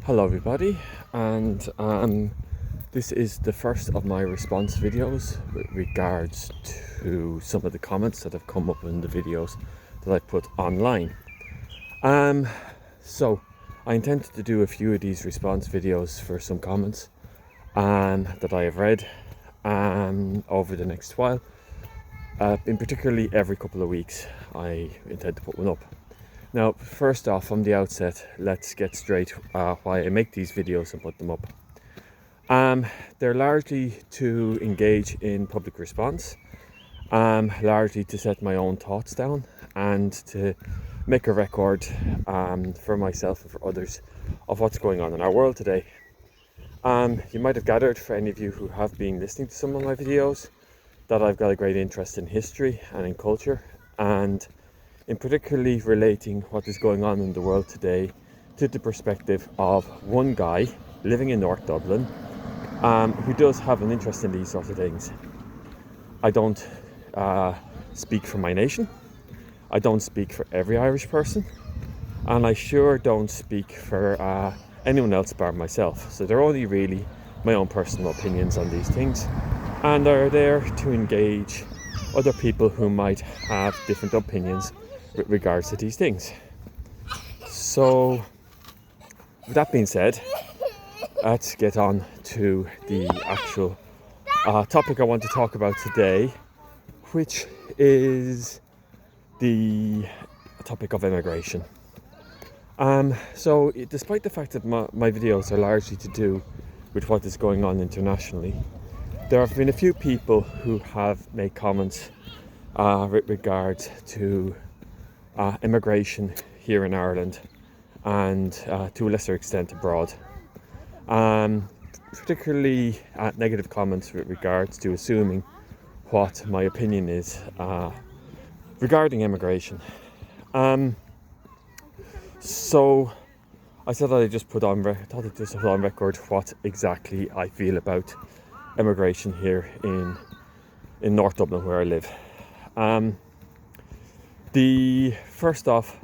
Hello everybody, and this is the first of my response videos with regards to some of the comments that have come up in the videos that I put online. So I intended to do a few of these response videos for some comments that I have read over the next while. In particularly every couple of weeks I intend to put one up. Now, first off, from the outset, let's get straight why I make these videos and put them up. They're largely to engage in public response, largely to set my own thoughts down and to make a record for myself and for others of what's going on in our world today. You might have gathered, for any of you who have been listening to some of my videos, that I've got a great interest in history and in culture, and in particularly relating what is going on in the world today to the perspective of one guy living in North Dublin who does have an interest in these sorts of things. I don't speak for my nation, I don't speak for every Irish person, and I sure don't speak for anyone else bar myself. So they're only really my own personal opinions on these things, and they're there to engage other people who might have different opinions with regards to these things. So, with that being said, let's get on to the actual topic I want to talk about today, which is the topic of immigration. So, despite the fact that my videos are largely to do with what is going on internationally, there have been a few people who have made comments with regards to immigration here in Ireland and to a lesser extent abroad. Particularly negative comments with regards to assuming what my opinion is regarding immigration. So I said that I just put on record what exactly I feel about immigration here in North Dublin, where I live. First off,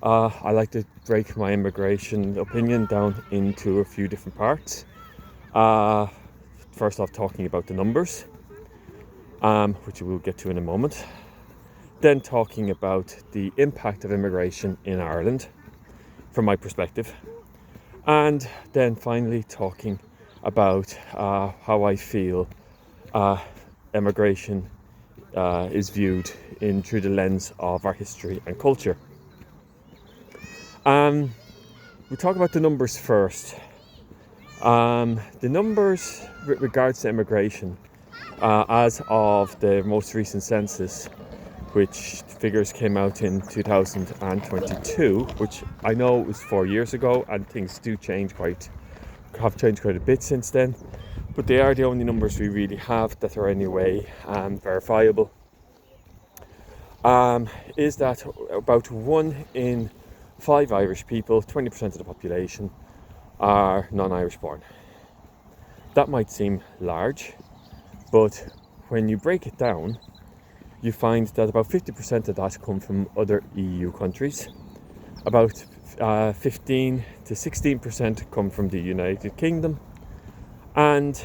I like to break my immigration opinion down into a few different parts. First off, talking about the numbers, which we'll get to in a moment. Then talking about the impact of immigration in Ireland, from my perspective. And then finally talking about how I feel immigration is viewed through the lens of our history and culture. We talk about the numbers first. The numbers with regards to immigration, as of the most recent census, which figures came out in 2022, which I know was 4 years ago, and things have changed quite a bit since then. But they are the only numbers we really have that are anyway verifiable. Is that about 1 in 5 Irish people, 20% of the population, are non-Irish born. That might seem large, but when you break it down, you find that about 50% of that come from other EU countries, about 15 to 16% come from the United Kingdom, and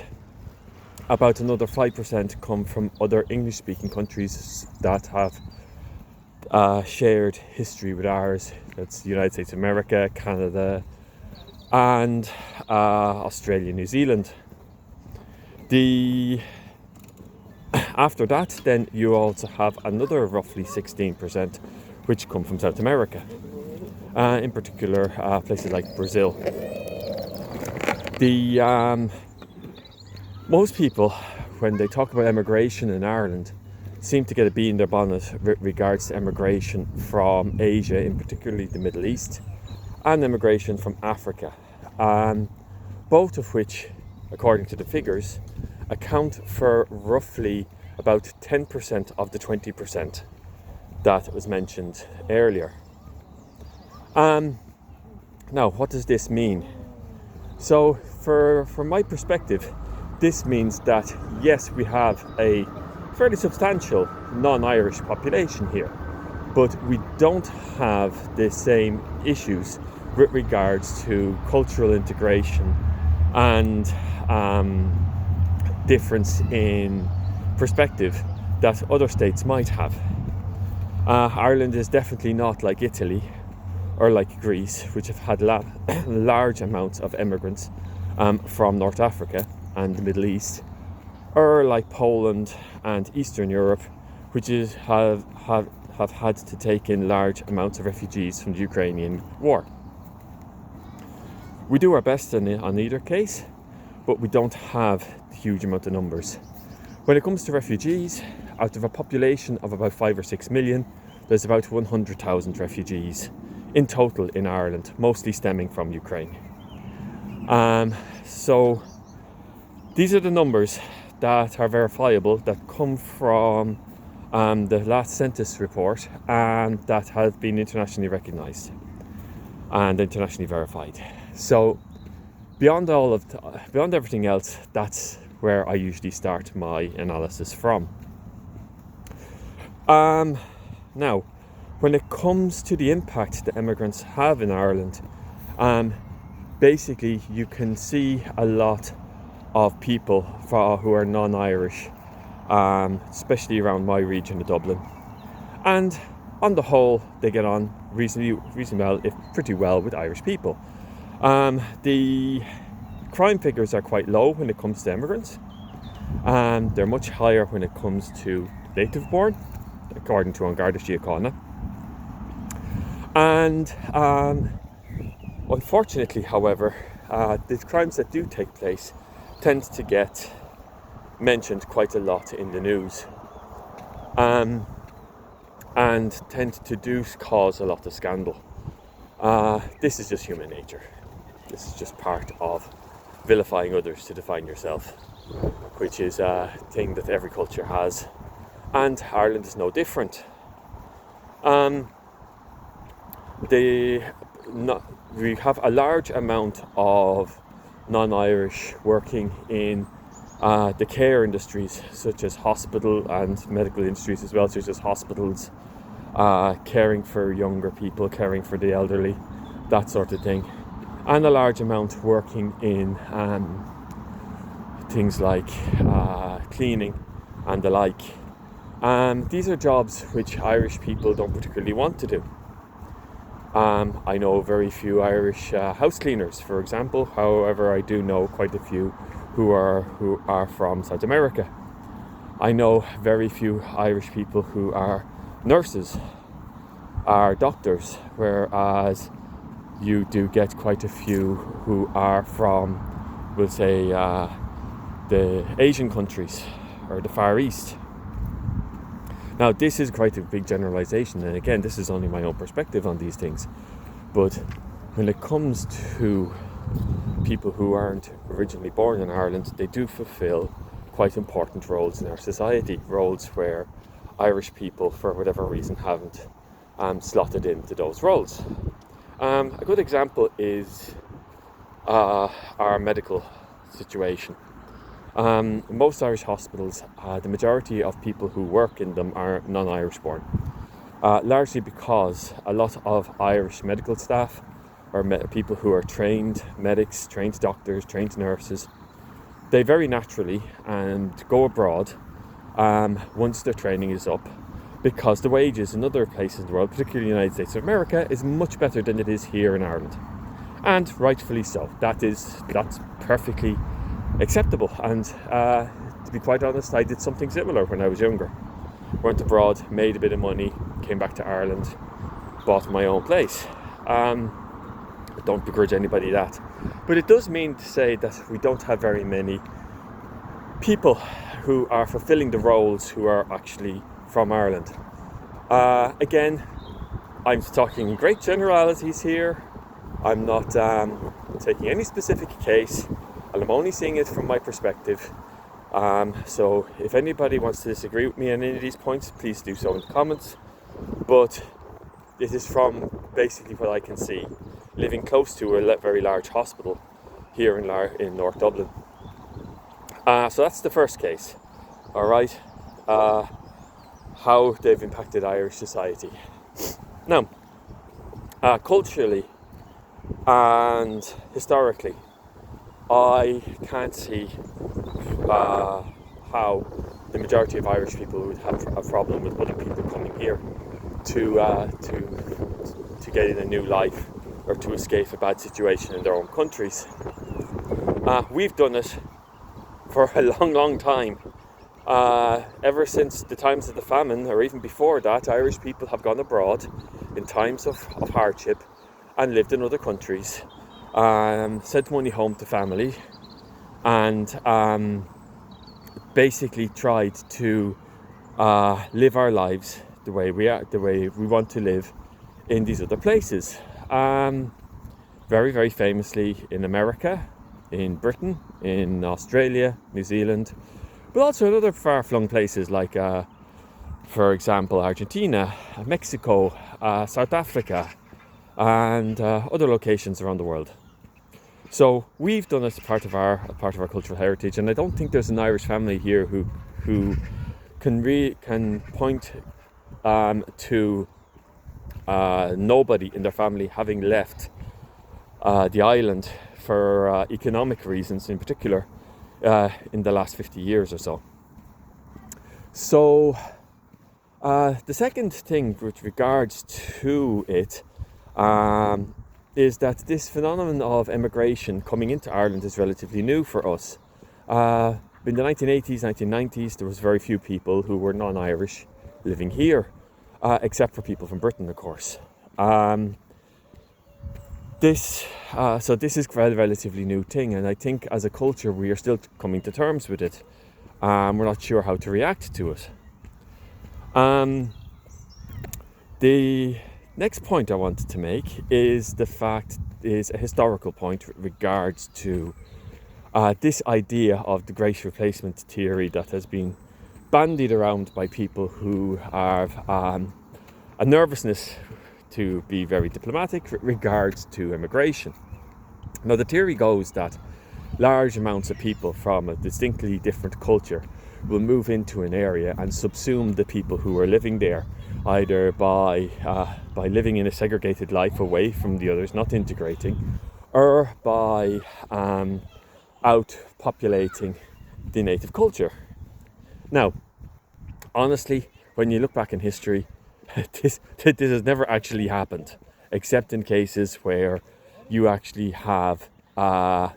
about another 5% come from other English-speaking countries that have shared history with ours. That's the United States of America, Canada, and Australia, New Zealand. After that, then you also have another roughly 16%, which come from South America, in particular places like Brazil. Most people, when they talk about immigration in Ireland, seem to get a bee in their bonnet with regards to immigration from Asia, in particularly the Middle East, and immigration from Africa, both of which, according to the figures, account for roughly about 10% of the 20% that was mentioned earlier. Now, what does this mean? So, from my perspective, this means that yes, we have a fairly substantial non-Irish population here, but we don't have the same issues with regards to cultural integration and difference in perspective that other states might have. Ireland is definitely not like Italy or like Greece, which have had large amounts of immigrants from North Africa and the Middle East, or like Poland and Eastern Europe, which have had to take in large amounts of refugees from the Ukrainian war. We do our best on either case, but we don't have a huge amount of numbers. When it comes to refugees, out of a population of about 5 or 6 million, there's about 100,000 refugees in total in Ireland, mostly stemming from Ukraine. So these are the numbers that are verifiable, that come from the last census report, and that have been internationally recognised and internationally verified. So beyond everything else, that's where I usually start my analysis from. Now, when it comes to the impact that immigrants have in Ireland, basically you can see a lot of people who are non-Irish, especially around my region of Dublin, and on the whole they get on reasonably well, if pretty well, with Irish people. The crime figures are quite low when it comes to immigrants. They're much higher when it comes to native born, according to An Garda Síochána. And unfortunately, however, the crimes that do take place tend to get mentioned quite a lot in the news, and tend to cause a lot of scandal. This is just human nature. This is just part of vilifying others to define yourself, which is a thing that every culture has, and Ireland is no different. We have a large amount of non-Irish working in the care industries, such as hospital and medical industries as well, such as hospitals, caring for younger people, caring for the elderly, that sort of thing, and a large amount working in things like cleaning and the like. These are jobs which Irish people don't particularly want to do. I know very few Irish house cleaners, for example. However, I do know quite a few who are from South America. I know very few Irish people who are nurses, are doctors, whereas you do get quite a few who are from, we'll say, the Asian countries or the Far East. Now, this is quite a big generalisation, and again, this is only my own perspective on these things. But when it comes to people who aren't originally born in Ireland, they do fulfil quite important roles in our society, roles where Irish people, for whatever reason, haven't slotted into those roles. A good example is our medical situation. Most Irish hospitals, the majority of people who work in them are non-Irish born, largely because a lot of Irish medical staff or people who are trained medics, trained doctors, trained nurses, they very naturally go abroad once their training is up, because the wages in other places in the world, particularly the United States of America, is much better than it is here in Ireland, and rightfully so. That's perfectly acceptable, and to be quite honest, I did something similar when I was younger. Went abroad, made a bit of money, came back to Ireland, bought my own place. Don't begrudge anybody that, but it does mean to say that we don't have very many people who are fulfilling the roles who are actually from Ireland. Again, I'm talking in great generalities here. I'm not taking any specific case, and I'm only seeing it from my perspective. So if anybody wants to disagree with me on any of these points, please do so in the comments. But this is from basically what I can see, living close to a very large hospital here in North Dublin. So that's the first case. All right, how they've impacted Irish society. Now, culturally, And historically, I can't see how the majority of Irish people would have a problem with other people coming here to get in a new life or to escape a bad situation in their own countries. We've done it for a long time. Ever since the times of the famine, or even before that, Irish people have gone abroad in times of hardship and lived in other countries, sent money home to family, and basically tried to live our lives the way we want to live in these other places. Very, very famously in America, in Britain, in Australia, New Zealand, but also in other far-flung places like, for example, Argentina, Mexico, South Africa, and other locations around the world. So we've done it as part of our cultural heritage, and I don't think there's an Irish family here who can point to nobody in their family having left the island for economic reasons, in particular, in the last 50 years or so. So the second thing with regards to it is that this phenomenon of emigration coming into Ireland is relatively new for us. In the 1980s, 1990s, there was very few people who were non-Irish living here, except for people from Britain, of course. This is a relatively new thing, and I think as a culture we are still coming to terms with it. We're not sure how to react to it. The next point I wanted to make is a historical point with regards to this idea of the Great Replacement theory that has been bandied around by people who have a nervousness, to be very diplomatic, with regards to immigration. Now, the theory goes that large amounts of people from a distinctly different culture will move into an area and subsume the people who are living there, either by living in a segregated life away from the others, not integrating, or by outpopulating the native culture. Now, honestly, when you look back in history, this has never actually happened, except in cases where you actually have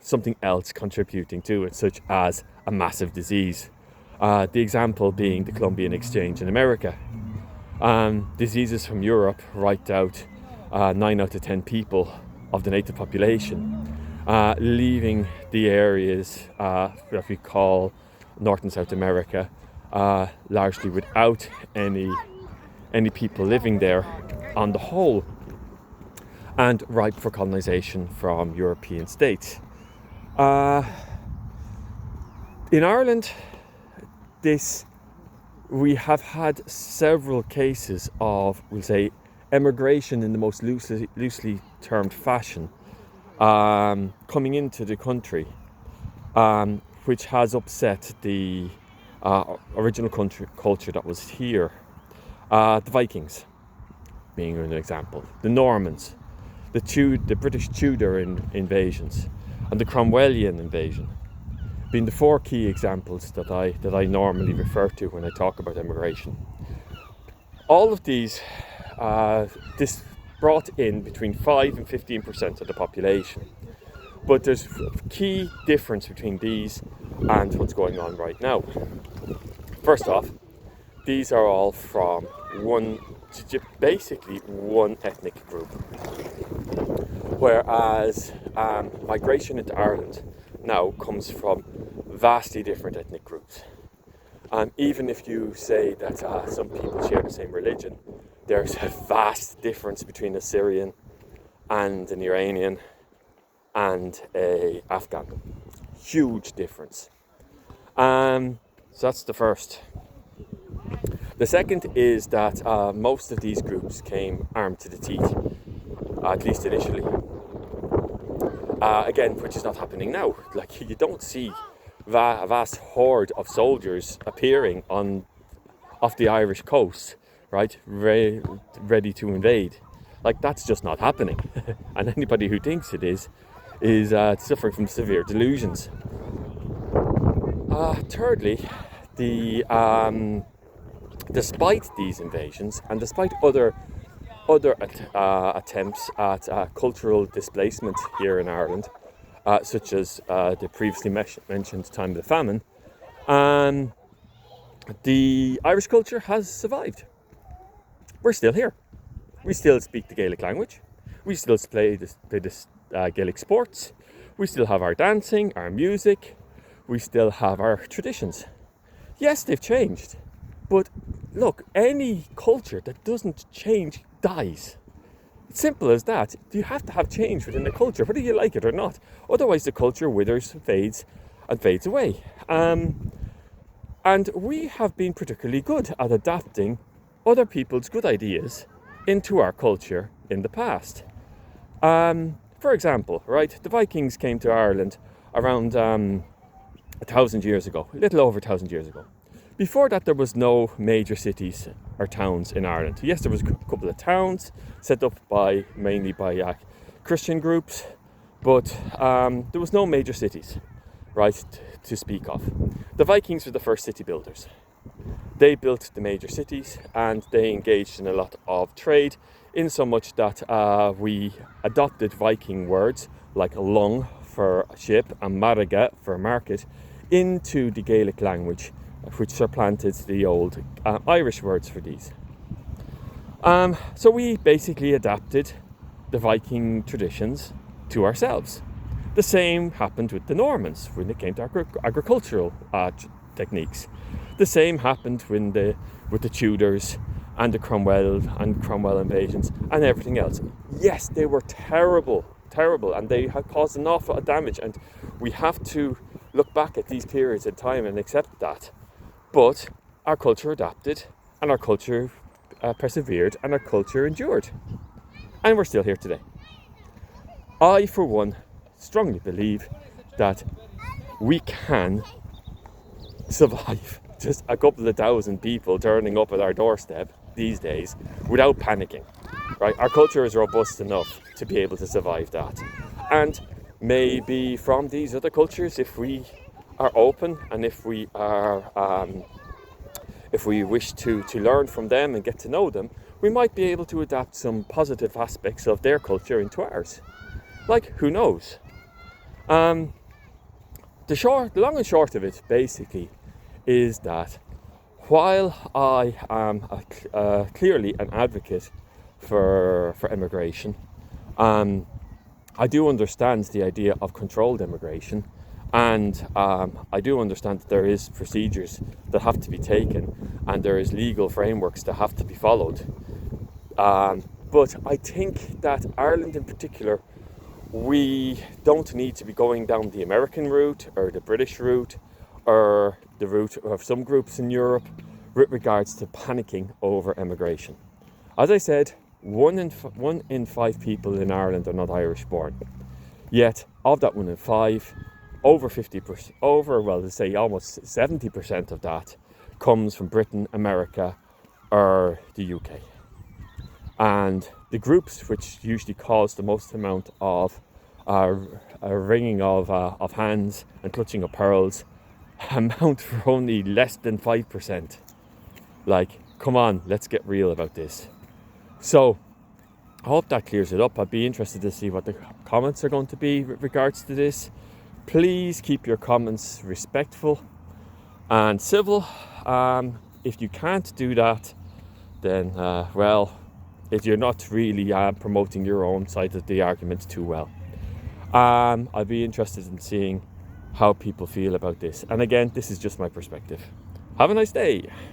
something else contributing to it, such as a massive disease. The example being the Columbian Exchange in America. Diseases from Europe wiped out 9 out of 10 people of the native population, leaving the areas that we call North and South America largely without any people living there on the whole, and ripe for colonization from European states. In Ireland, we have had several cases of, we'll say, emigration in the most loosely termed fashion, coming into the country, which has upset the original culture that was here. The Vikings being an example, the Normans, the British Tudor invasions, and the Cromwellian invasion being the 4 key examples that I normally refer to when I talk about immigration. All of these, this brought in between 5 and 15% of the population. But there's a key difference between these and what's going on right now. First off, these are all from basically one ethnic group. Whereas migration into Ireland now comes from vastly different ethnic groups. Even if you say that some people share the same religion, there's a vast difference between a Syrian and an Iranian and an Afghan. Huge difference. So that's the first. The second is that most of these groups came armed to the teeth, at least initially. Again, which is not happening now. Like, you don't see a vast horde of soldiers appearing off the Irish coast, right, ready to invade. Like, that's just not happening. And anybody who thinks it is suffering from severe delusions. Thirdly, despite these invasions and despite other attempts at cultural displacement here in Ireland, such as the previously mentioned time of the famine, the Irish culture has survived. We're still here. We still speak the Gaelic language. We still play this Gaelic sports. We still have our dancing, our music. We still have our traditions. Yes, they've changed. But look, any culture that doesn't change dies. It's simple as that. You have to have change within the culture, whether you like it or not. Otherwise, the culture withers, fades away. And we have been particularly good at adapting other people's good ideas into our culture in the past. For example, right, the Vikings came to Ireland around 1,000 years ago, a little over 1,000 years ago. Before that, there was no major cities or towns in Ireland. Yes, there was a couple of towns set up mainly by Christian groups, but there was no major cities, right, to speak of. The Vikings were the first city builders. They built the major cities and they engaged in a lot of trade, in so much that we adopted Viking words like lung for ship and maraga for market into the Gaelic language, which supplanted the old Irish words for these. So we basically adapted the Viking traditions to ourselves. The same happened with the Normans when it came to agricultural techniques. The same happened with the Tudors and the Cromwell invasions and everything else. Yes, they were terrible, and they had caused an awful lot of damage, and we have to look back at these periods in time and accept that. But our culture adapted, and our culture persevered, and our culture endured. And we're still here today. I, for one, strongly believe that we can survive just a couple of thousand people turning up at our doorstep these days without panicking. Right? Our culture is robust enough to be able to survive that. And maybe from these other cultures, if we are open and if we wish to learn from them and get to know them, we might be able to adapt some positive aspects of their culture into ours. Like, who knows? The long and short of it, basically, is that while I am clearly an advocate for immigration, I do understand the idea of controlled immigration, and I do understand that there is procedures that have to be taken and there is legal frameworks that have to be followed. But I think that Ireland in particular, we don't need to be going down the American route or the British route or the route of some groups in Europe with regards to panicking over immigration. As I said, one in five people in Ireland are not Irish born. Yet, of that 1 in 5, over 50%, almost 70% of that comes from Britain, America, or the UK. And the groups which usually cause the most amount of wringing of hands and clutching of pearls amount for only less than 5%. Like, come on, let's get real about this. So, I hope that clears it up. I'd be interested to see what the comments are going to be with regards to this. Please keep your comments respectful and civil. If you can't do that, then, if you're not really promoting your own side of the argument too well. I'd be interested in seeing how people feel about this. And again, this is just my perspective. Have a nice day.